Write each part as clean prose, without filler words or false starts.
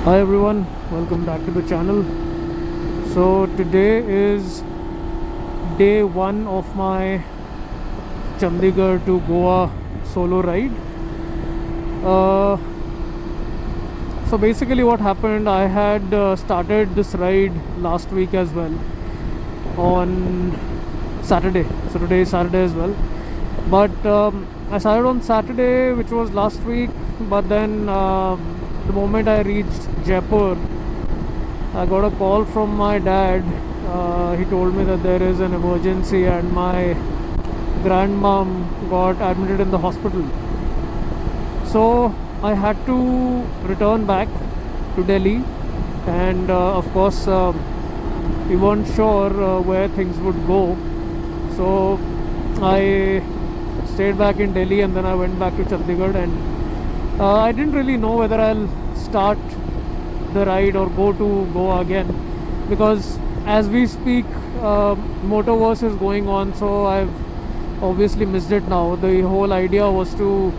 Hi everyone, welcome back to the channel. So today is day one of my Chandigarh to Goa solo ride. Uh, so basically what happened, I had started this ride last week as well on Saturday. So today is Saturday as well. But I started on Saturday, which was last week, but then the moment I reached Jaipur, I got a call from my dad. He told me that there is an emergency and my grandmom got admitted in the hospital. So I had to return back to Delhi, and of course, we weren't sure where things would go. So I stayed back in Delhi and then I went back to Chandigarh, and I didn't really know whether I'll start the ride or go to Goa again, because as we speak, Motoverse is going on, so I've obviously missed it now. The whole idea was to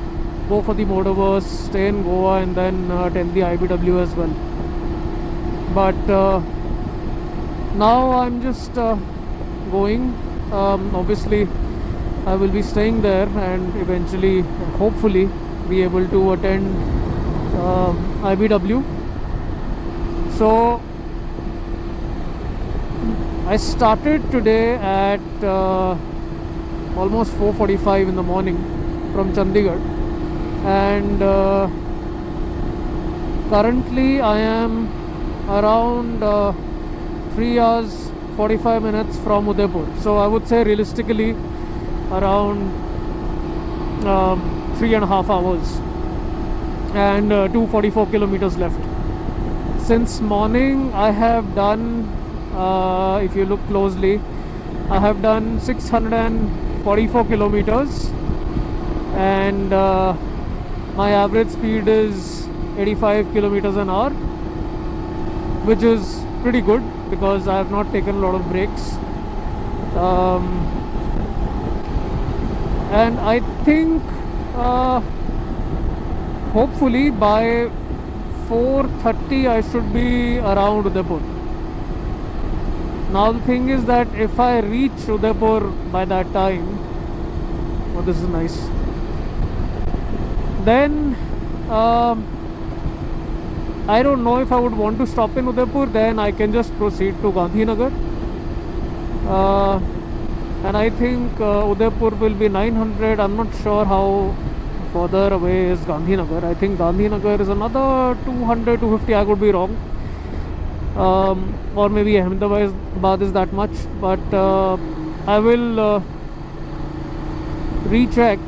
go for the Motoverse, stay in Goa, and then attend the IBW as well. But now I'm just going. Obviously, I will be staying there and eventually, hopefully, be able to attend IBW. So I started today at almost 4:45 in the morning from Chandigarh, and currently I am around 3 hours 45 minutes from Udaipur. So I would say realistically around 3.5 hours and 244 kilometers left. Since morning I have done, if you look closely, I have done 644 kilometers, and my average speed is 85 kilometers an hour, which is pretty good because I have not taken a lot of breaks. And I think hopefully by 4:30 I should be around Udaipur. Now the thing is that if I reach Udaipur by that time, oh, this is nice, then I don't know if I would want to stop in Udaipur. Then I can just proceed to Gandhinagar, and I think Udaipur will be 900. I'm not sure how further away is Gandhinagar. I think Gandhinagar is another 200, 250. I could be wrong. Or maybe Ahmedabad is that much. But I will recheck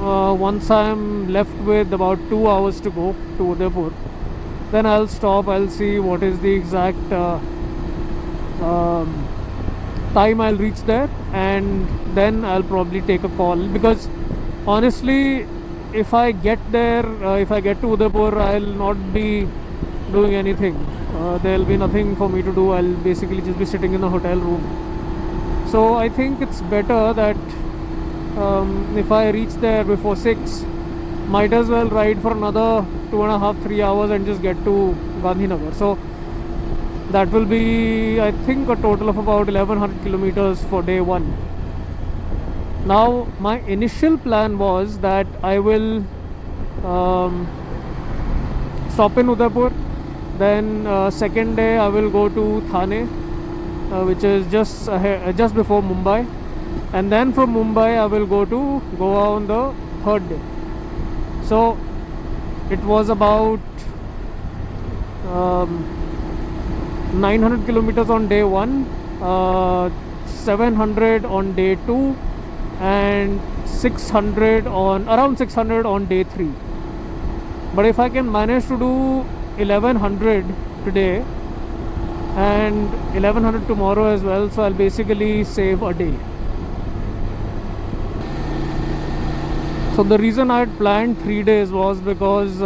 once I'm left with about 2 hours to go to Udaipur. Then I'll stop. I'll see what is the exact time I'll reach there, and then I'll probably take a call, because honestly, if I get there, if I get to Udaipur, I'll not be doing anything. There'll be nothing for me to do. I'll basically just be sitting in a hotel room. So I think it's better that if I reach there before 6, might as well ride for another 2.5, 3 hours and just get to Gandhinagar. So that will be, I think, a total of about 1100 kilometers for day one. Now my initial plan was that I will stop in Udaipur, then second day I will go to Thane, which is just before Mumbai, and then from Mumbai I will go to Goa on the third day. So it was about 900 kilometers on day one, 700 on day two, and around 600 on day 3. But if I can manage to do 1100 today and 1100 tomorrow as well, so I'll basically save a day. So the reason I had planned 3 days was because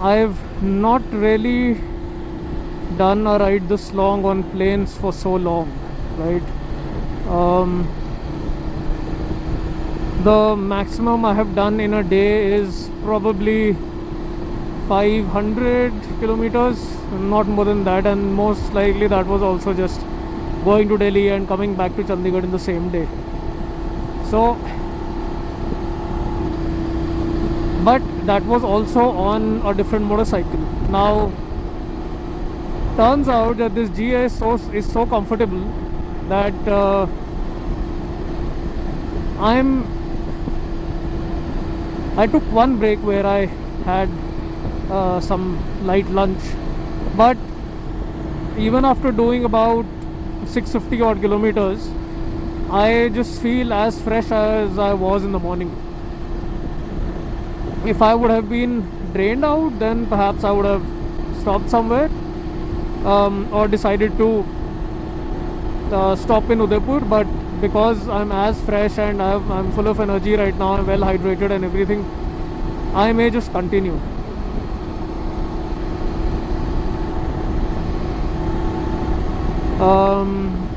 I've not really done a ride this long on planes for so long, right? The maximum I have done in a day is probably 500 kilometers, not more than that, and most likely that was also just going to Delhi and coming back to Chandigarh in the same day. So, but that was also on a different motorcycle. Now, turns out that this GS is so comfortable that I took one break where I had some light lunch, but even after doing about 650 odd kilometers, I just feel as fresh as I was in the morning. If I would have been drained out, then perhaps I would have stopped somewhere or decided to stop in Udaipur, but because I'm as fresh and I'm full of energy right now, I'm well hydrated and everything, I may just continue.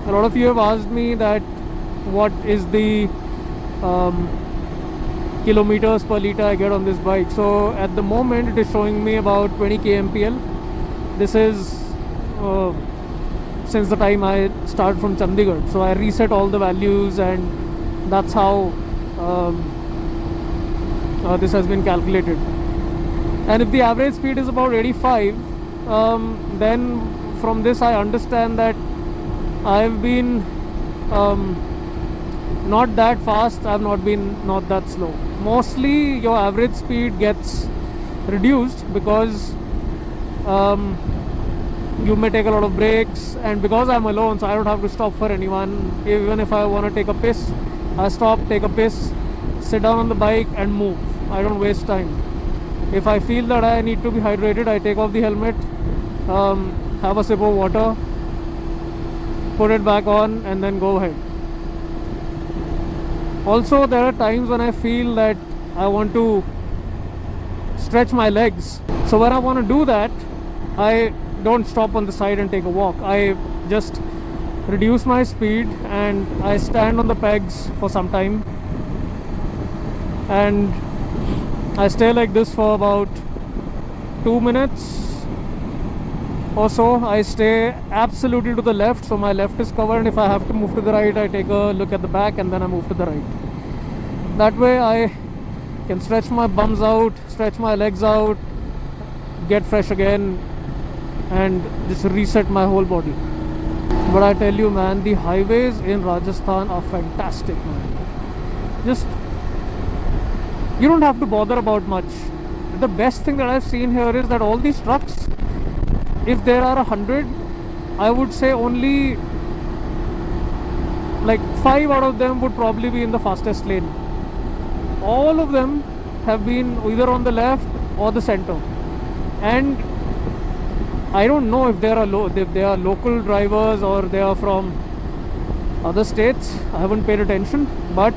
A lot of you have asked me that what is the kilometers per liter I get on this bike. So at the moment it is showing me about 20 kmpl. This is since the time I start from Chandigarh. So I reset all the values, and that's how this has been calculated. And if the average speed is about 85, then from this I understand that I've been not that fast, I've not been not that slow. Mostly your average speed gets reduced because you may take a lot of breaks, and because I'm alone, so I don't have to stop for anyone. Even if I want to take a piss, I stop, take a piss, sit down on the bike and move. I don't waste time. If I feel that I need to be hydrated, I take off the helmet, have a sip of water, put it back on, and then go ahead. Also, there are times when I feel that I want to stretch my legs. So when I want to do that, I don't stop on the side and take a walk. I just reduce my speed and I stand on the pegs for some time, and I stay like this for about 2 minutes or so. I stay absolutely to the left, so my left is covered, and if I have to move to the right, I take a look at the back and then I move to the right. That way I can stretch my bums out, stretch my legs out, get fresh again, and just reset my whole body. But I tell you, man, the highways in Rajasthan are fantastic, man. Just, you don't have to bother about much. The best thing that I've seen here is that all these trucks, if there are 100, I would say only like 5 out of them would probably be in the fastest lane. All of them have been either on the left or the center. And I don't know if they are local drivers or they are from other states. I haven't paid attention. But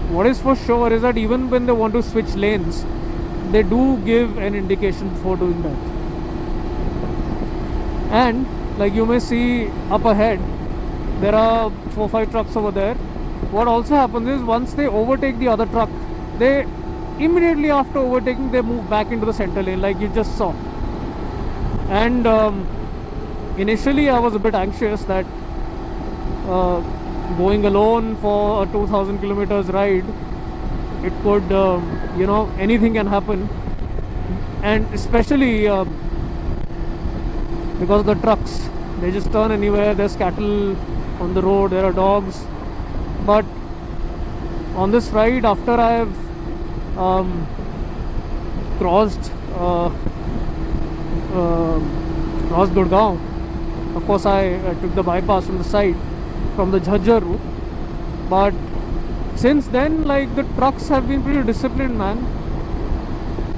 what is for sure is that even when they want to switch lanes, they do give an indication before doing that. And like you may see up ahead, there are 4-5 trucks over there. What also happens is once they overtake the other truck, they immediately after overtaking, they move back into the center lane like you just saw. And initially I was a bit anxious that going alone for a 2000 kilometers ride, it could anything can happen, and especially because of the trucks, they just turn anywhere. There's cattle on the road, there are dogs. But on this ride, after I've crossed Gurgaon, of course I took the bypass from the side, from the Jhajjar route. But since then, like, the trucks have been pretty disciplined, man.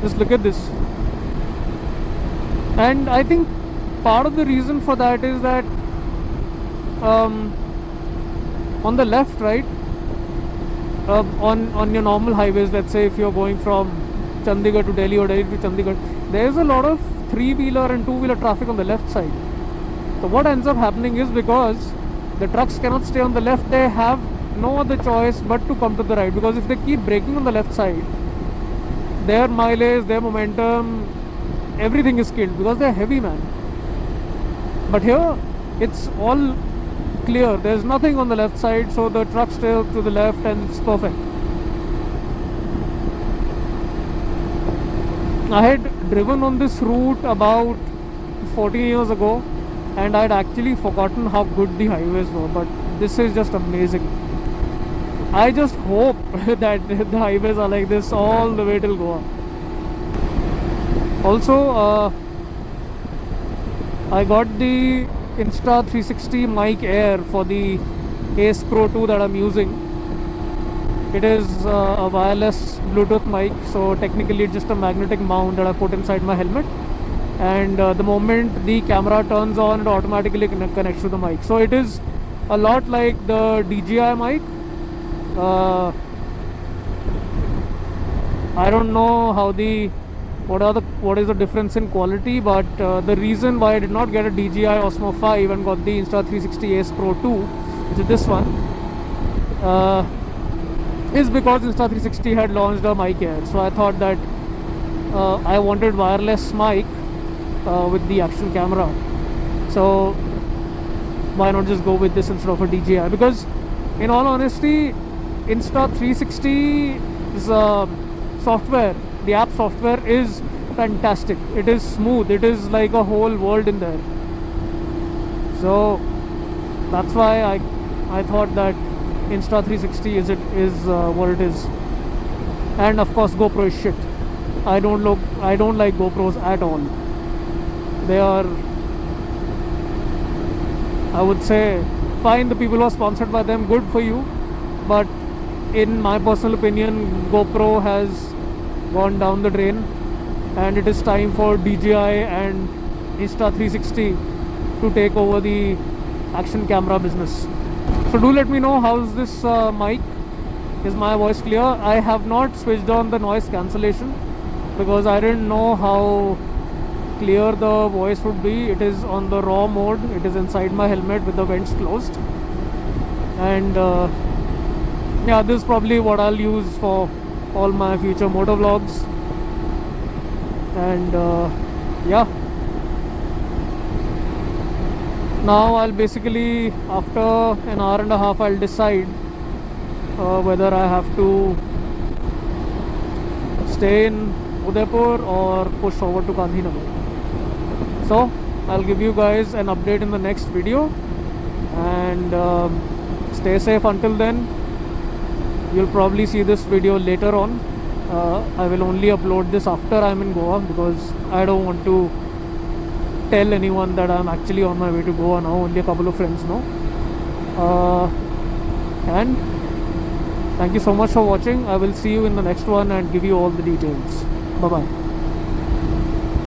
Just look at this. And I think part of the reason for that is that on the left, right, on your normal highways, let's say if you're going from Chandigarh to Delhi or Delhi to Chandigarh, there's a lot of 3-wheeler and 2-wheeler traffic on the left side. So what ends up happening is, because the trucks cannot stay on the left, they have no other choice but to come to the right, because if they keep braking on the left side, their mileage, their momentum everything is killed because they're heavy, man. But here it's all clear, there's nothing on the left side, so the truck stays to the left and it's perfect. I had driven on this route about 14 years ago, and I'd actually forgotten how good the highways were, but this is just amazing. I just hope that the highways are like this all the way till Goa. Also, I got the Insta360 mic Air for the Ace Pro 2 that I'm using. It is a wireless Bluetooth mic, so technically it's just a magnetic mount that I put inside my helmet, and the moment the camera turns on, it automatically connects to the mic. So it is a lot like the DJI mic. I don't know what is the difference in quality, but the reason why I did not get a DJI Osmo 5 and got the Insta360 Ace Pro 2, which is this one, is because Insta360 had launched a mic Air. So I thought that I wanted wireless mic with the action camera. So why not just go with this instead of a DJI? Because in all honesty, Insta360's software, the app software is fantastic. It is smooth. It is like a whole world in there. So that's why I thought that Insta360 is what it is. And of course, GoPro is shit. I don't like GoPros at all. They are, I would say, fine. The people who are sponsored by them, good for you. But in my personal opinion, GoPro has gone down the drain, and it is time for DJI and Insta360 to take over the action camera business. So do let me know how's this mic. Is my voice clear? I have not switched on the noise cancellation because I didn't know how clear the voice would be. It is on the raw mode. It is inside my helmet with the vents closed, and yeah, this is probably what I'll use for all my future motor vlogs. And yeah, now I'll basically, after an hour and a half, I'll decide whether I have to stay in Udaipur or push forward to Gandhinagar. So I'll give you guys an update in the next video, and stay safe until then. You'll probably see this video later on. I will only upload this after I'm in Goa because I don't want to tell anyone that I'm actually on my way to Goa now. Only a couple of friends know. And thank you so much for watching. I will see you in the next one and give you all the details. Bye bye.